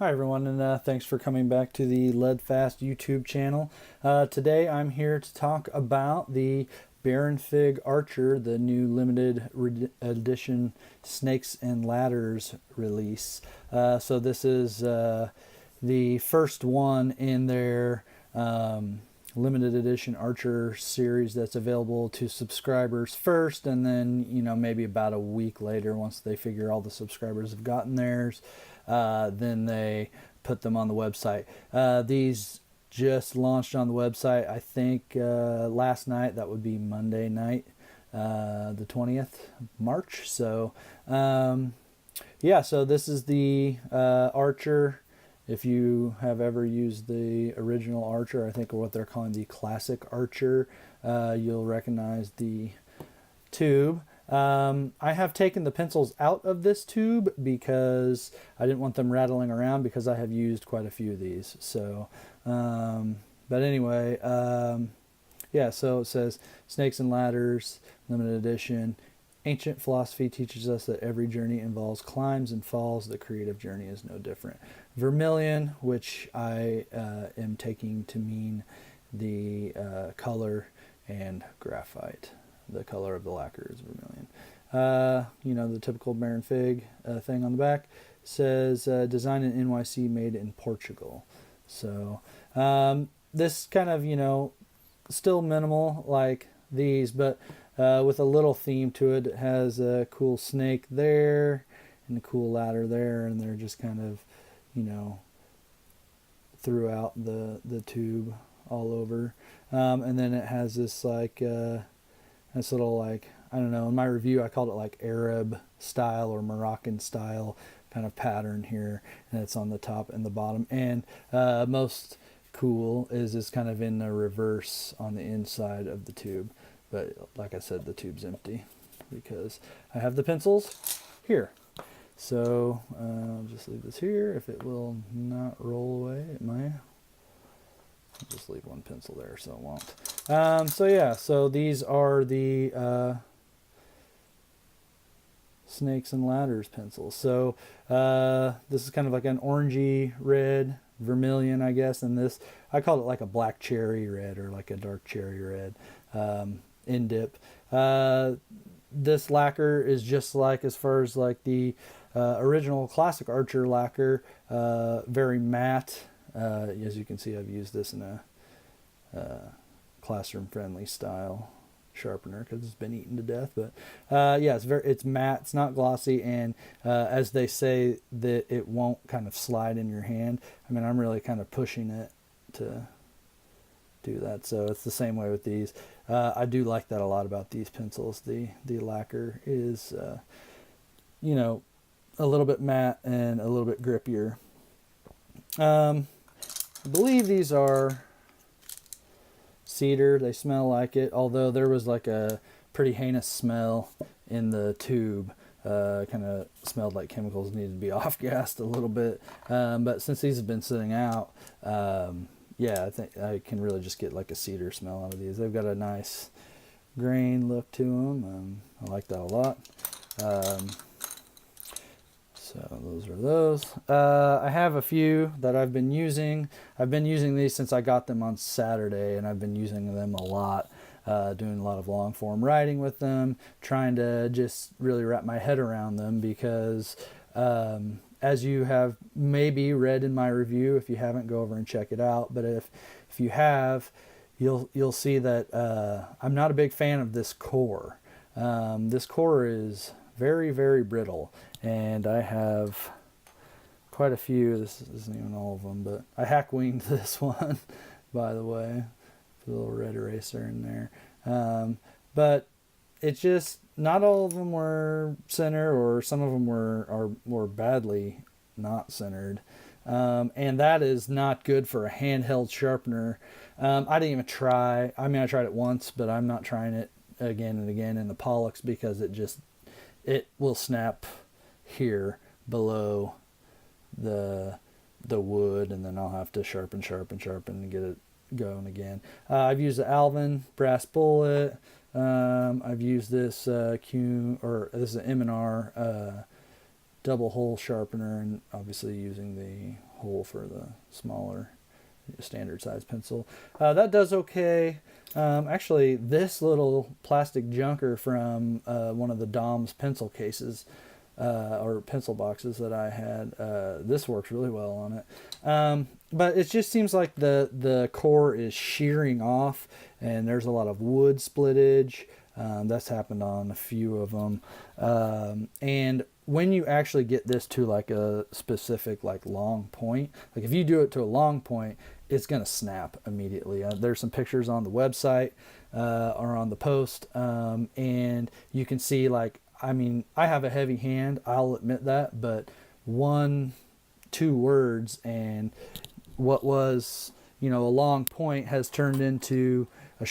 Hi everyone, and thanks for coming back to the Leadfast YouTube channel. Today I'm here to talk about the Baron Fig Archer, the new limited edition Snakes and Ladders release. So this is the first one in their limited edition Archer series that's available to subscribers first, and then maybe about a week later, once they figure all the subscribers have gotten theirs, then they put them on the website. These just launched on the website, I think, last night. That would be Monday night, the 20th of March. So yeah, so this is the Archer. If you have ever used the original Archer, I think what they're calling the classic Archer, you'll recognize the tube. I have taken the pencils out of this tube because I didn't want them rattling around, because I have used quite a few of these. So, but anyway, yeah, so it says Snakes and Ladders, limited edition. Ancient philosophy teaches us that every journey involves climbs and falls. The creative journey is no different. Vermilion, which I am taking to mean the color, and graphite. The color of the lacquer is vermilion. The typical Baron Fig thing on the back says designed in NYC, made in Portugal. So this kind of, still minimal like these, but with a little theme to it. It has a cool snake there and a cool ladder there, and they're just kind of, throughout the tube all over. And then it has this like this little, like, I don't know, in my review I called it like Arab style or Moroccan style kind of pattern here, and it's on the top and the bottom. And most cool is it's kind of in the reverse on the inside of the tube. But like I said, the tube's empty because I have the pencils here. So I'll just leave this here. If it will not roll away, it might. I'll just leave one pencil there so it won't. So yeah, so these are the Snakes and Ladders pencils. So this is kind of like an orangey red, vermilion, I guess, and this, I call it like a black cherry red or like a dark cherry red in dip. This lacquer is just like, as far as like the original classic Archer lacquer, very matte. As you can see, I've used this in a classroom friendly style sharpener because it's been eaten to death. But yeah, it's matte, it's not glossy, and as they say, that it won't kind of slide in your hand. I mean, I'm really kind of pushing it to do that, so it's the same way with these. I do like that a lot about these pencils. The lacquer is a little bit matte and a little bit grippier. I believe these are cedar. They smell like it, although there was like a pretty heinous smell in the tube. Kind of smelled like chemicals needed to be off-gassed a little bit. But since these have been sitting out, yeah, I think I can really just get like a cedar smell out of these. They've got a nice grain look to them. I like that a lot. So those are those. I have a few that I've been using. I've been using these since I got them on Saturday, and I've been using them a lot, doing a lot of long form writing with them, trying to just really wrap my head around them, because as you have maybe read in my review, if you haven't, go over and check it out. But if you have, you'll see that I'm not a big fan of this core. This core is very, very brittle, and I have quite a few. This isn't even all of them, but I hack winged this one, by the way. Put a little red eraser in there. But it's just, not all of them were center, or some of them were badly not centered. And that is not good for a handheld sharpener. I didn't even try. I mean, I tried it once, but I'm not trying it again and again in the Pollux, because it will snap here below the wood, and then I'll have to sharpen and get it going again. I've used the Alvin brass bullet. I've used this this is an M&R double hole sharpener, and obviously using the hole for the smaller standard size pencil. That does okay. Actually, this little plastic junker from one of the Dom's pencil cases or pencil boxes that I had, this works really well on it. But it just seems like the core is shearing off, and there's a lot of wood splittage. That's happened on a few of them. And when you actually get this to like a specific like long point, like if you do it to a long point, it's going to snap immediately. There's some pictures on the website or on the post, and you can see like, I mean, I have a heavy hand, I'll admit that, but 1-2 words and what was, you know, a long point has turned into a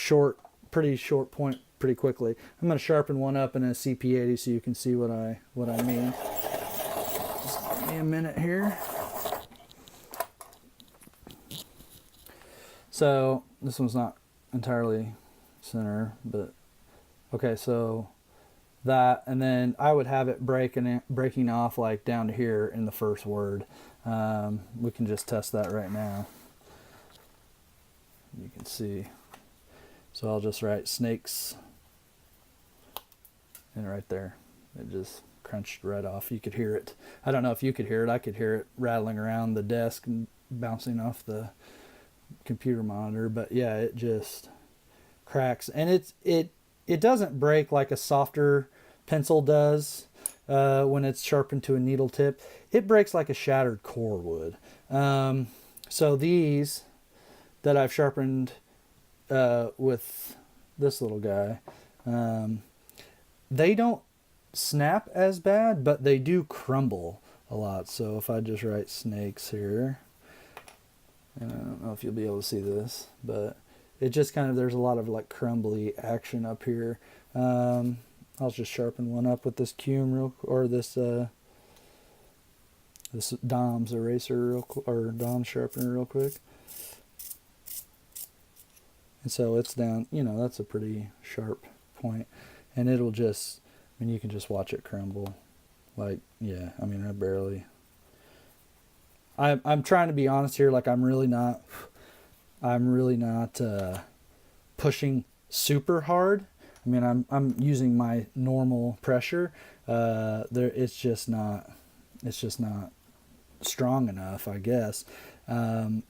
pretty short point pretty quickly. I'm going to sharpen one up in a CP80 so you can see what I mean. Just give me a minute here. So this one's not entirely center, but okay, so that, and then I would have it breaking off like down to here in the first word. We can just test that right now. You can see. So I'll just write snakes, and right there, it just crunched right off. You could hear it. I don't know if you could hear it. I could hear it rattling around the desk and bouncing off the computer monitor, but yeah, it just cracks, and it doesn't break like a softer pencil does when it's sharpened to a needle tip. It breaks like a shattered core would. So these that I've sharpened with this little guy, they don't snap as bad, but they do crumble a lot. So if I just write snakes here, and I don't know if you'll be able to see this, but it just kind of, there's a lot of like crumbly action up here. I'll just sharpen one up with this Cume this Dom's eraser or Dom's sharpener real quick. And so it's down, you know, that's a pretty sharp point, and it'll just, I mean, you can just watch it crumble. Like, yeah, I mean, I'm trying to be honest here. Like, I'm really not pushing super hard. I mean, I'm using my normal pressure. It's just not strong enough, I guess.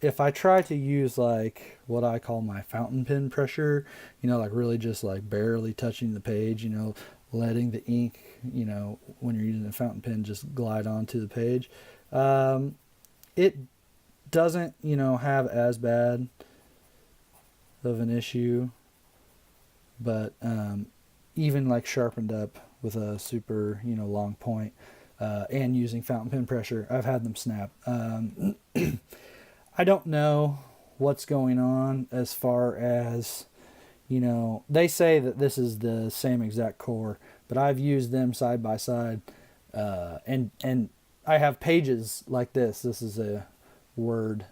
If I try to use like what I call my fountain pen pressure, you know, like really just like barely touching the page, you know, letting the ink, you know, when you're using a fountain pen, just glide onto the page. It doesn't, you know, have as bad of an issue, but even like sharpened up with a super, you know, long point and using fountain pen pressure, I've had them snap. I don't know what's going on as far as, you know, they say that this is the same exact core, but I've used them side by side, and I have pages like this. This is a Word,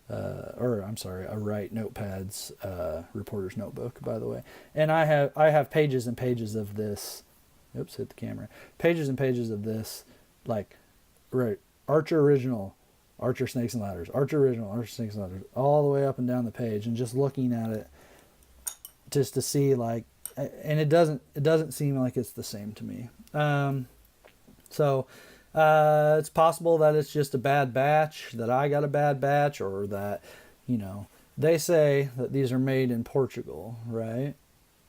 a Write Notepads reporter's notebook, by the way. And I have pages and pages of this. Oops, hit the camera. Pages and pages of this, like, right, Archer Original, Archer Snakes and Ladders, Archer Original, Archer Snakes and Ladders, all the way up and down the page, and just looking at it, just to see like, and it doesn't seem like it's the same to me. So it's possible that it's just a bad batch, that I got a bad batch, or that, you know, they say that these are made in Portugal, right?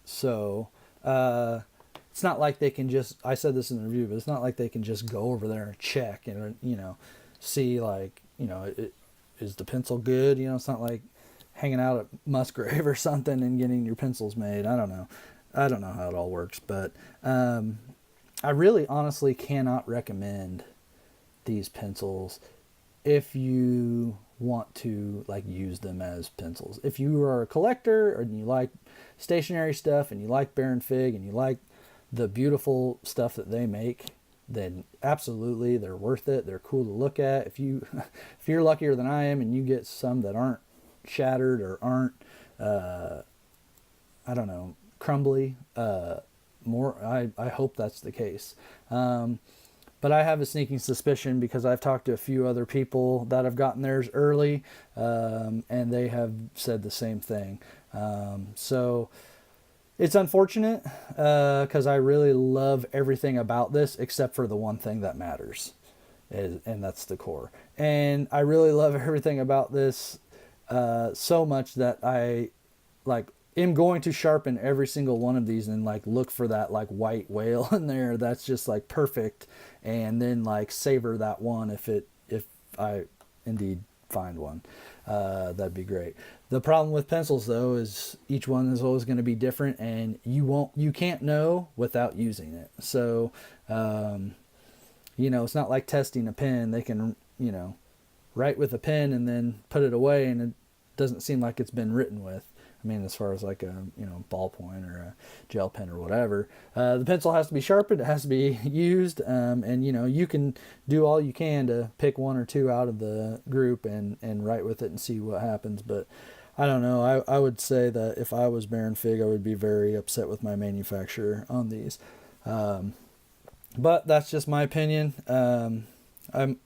So it's not like they can just, I said this in the review, but it's not like they can just go over there and check and, you know, see like, you know, is the pencil good? You know, it's not like hanging out at Musgrave or something and getting your pencils made. I don't know how it all works, but I really honestly cannot recommend these pencils if you want to like use them as pencils. If you are a collector and you like stationary stuff and you like Baron Fig and you like the beautiful stuff that they make, then absolutely they're worth it. They're cool to look at. If you're luckier than I am and you get some that aren't shattered or aren't crumbly, I hope that's the case. But But I have a sneaking suspicion because I've talked to a few other people that have gotten theirs early, and they have said the same thing. So it's unfortunate because I really love everything about this except for the one thing that matters, and that's the core. And I really love everything about this so much that I like am going to sharpen every single one of these and like look for that like white whale in there that's just like perfect, and then like savor that one if I indeed find one. That'd be great. The problem with pencils though is each one is always going to be different, and you can't know without using it. So it's not like testing a pen. They can write with a pen and then put it away, and it doesn't seem like it's been written with. I mean, as far as like a ballpoint or a gel pen or whatever, the pencil has to be sharpened. It has to be used, and you can do all you can to pick one or two out of the group and write with it and see what happens. But I don't know. I would say that if I was Baron Fig, I would be very upset with my manufacturer on these. But that's just my opinion. I'm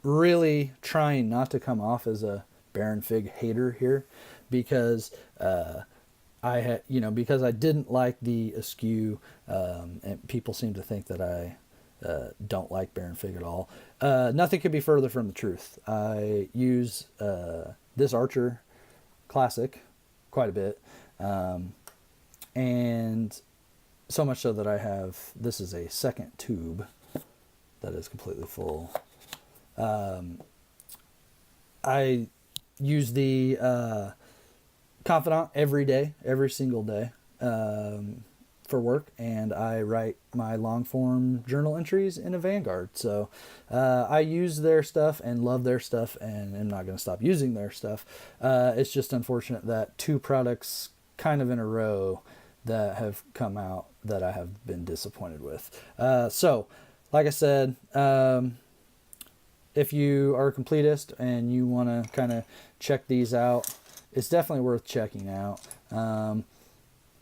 really trying not to come off as a Baron Fig hater here, because because I didn't like the Askew, and people seem to think that I don't like Baron Fig at all. Nothing could be further from the truth. I use this Archer Classic quite a bit, and so much so that this is a second tube that is completely full. I use the Confidant every day, every single day, for work, and I write my long form journal entries in a Vanguard. So I use their stuff and love their stuff, and I'm not going to stop using their stuff. It's just unfortunate that two products kind of in a row that have come out that I have been disappointed with. So like I said, if you are a completist and you want to kind of check these out, it's definitely worth checking out. I'm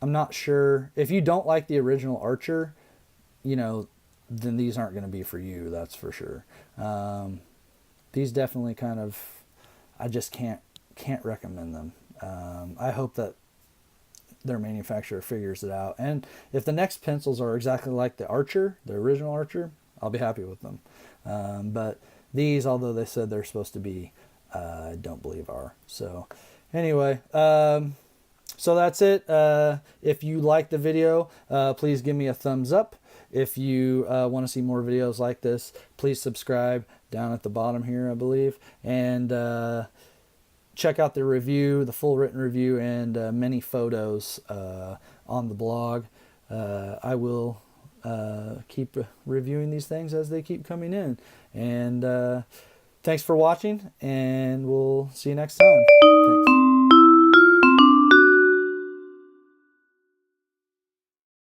not sure if you don't like the original Archer, then these aren't going to be for you. That's for sure. These definitely I just can't recommend them. I hope that their manufacturer figures it out. And if the next pencils are exactly like the Archer, the original Archer, I'll be happy with them. But these, although they said they're supposed to be, I don't believe are. So anyway, so that's it. If you like the video, please give me a thumbs up. If you want to see more videos like this, please subscribe down at the bottom here, I believe. And check out the review, the full written review, and many photos on the blog. I will keep reviewing these things as they keep coming in. And thanks for watching, and we'll see you next time. Thanks.